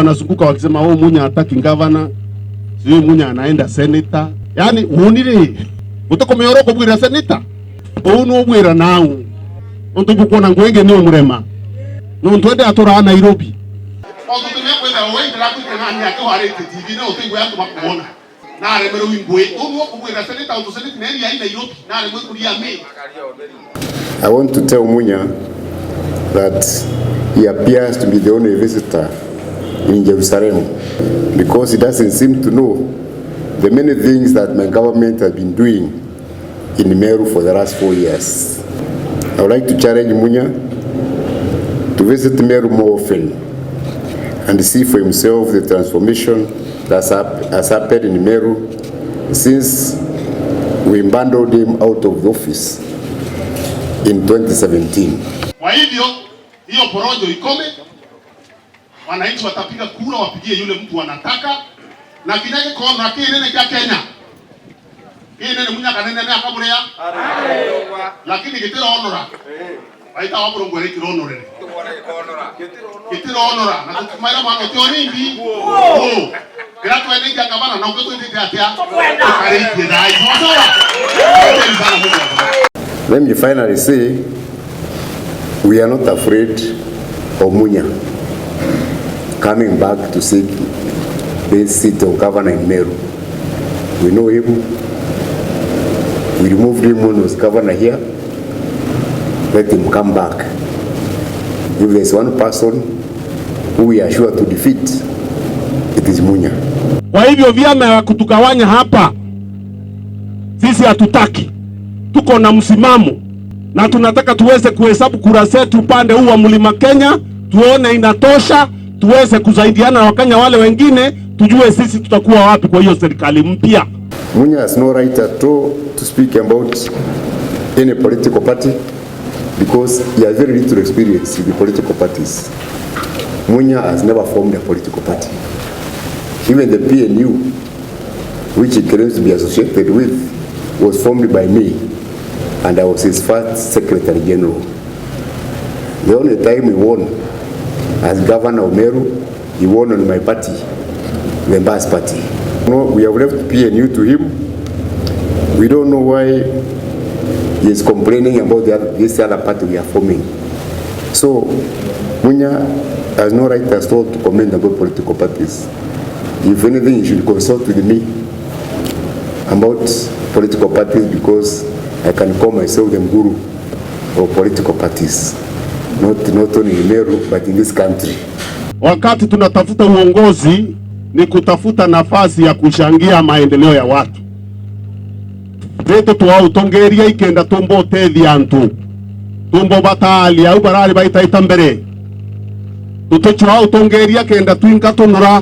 wanazunguka wakisema wao Munya hataki governor, sio Munya anaenda senator. Yani munire utako meoroko bwira senator onu bwira nao onto bukona ngwenge ni omurema no ntwende atora Nairobi ondo tumekwenda wende la kwitana nya ko harete TV no tengo yangu makuona na remero wingwe onu bwira senator onto senator neri ya Nairobi na remero kulia me. I want to tell Munya that he appears to be the only visitor in Jerusalem because he doesn't seem to know the many things that my government has been doing in Meru for the last 4 years. I would like to challenge Munya to visit Meru more often and see for himself the transformation that has happened in Meru since we bundled him out of the office in 2017. Kwa hivyo hiyo porojo ikome, wananchi watapiga kura wapigie yule mtu wanataka na kinyaje kona kinene cha Kenya. Kinene Munya kanene na kabure ya. Lakini kitiro honora. Baita waburo ngwele kitiro honora. Kitiro honora na tumaira mwana tioni mbi. Oh. Kila tu ende kia kabana na uketo ndi atia. Kare ndai. Let me finally say we are not afraid of Munya coming back to seek the seat of governor in Meru. We know him. We removed him when he was governor here. Let him come back. If there is one person who we are sure to defeat, it is Munya. Kwa hivyo vyama ya kutugawanya hapa sisi hatutaki. Tuko na msimamo na tunataka tuweze kuhesabu kura zetu upande huu wa Mlima Kenya, tuone inatosha, tuweze kusaidiana na Wakenya wale wengine, tujue sisi tutakuwa wapi kwa hiyo serikali mpya. Munya has no right at all to speak about any political party because he has very little experience in the political parties. Munya has never formed a political party. Even the PNU, which he claims to be associated with, was formed by me, and I was his first Secretary General. The only time he won as governor of Meru, he won on my party, the Mbas party. No, we have left PNU to him. We don't know why he is complaining about this other party we are forming. So, Munya has no right at all to comment about political parties. If anything, he should consult with me about political parties because I can call myself the guru of political parties, not only in Meru but in this country. Wakati tunatafuta uongozi ni kutafuta nafasi ya kuchangia maendeleo ya watu. Zeto tuwa utongeria ikenda tumbo tethi antu. Tumbo batali au barari baita itambere. Tutochwa utongeria kenda tuinka tonora.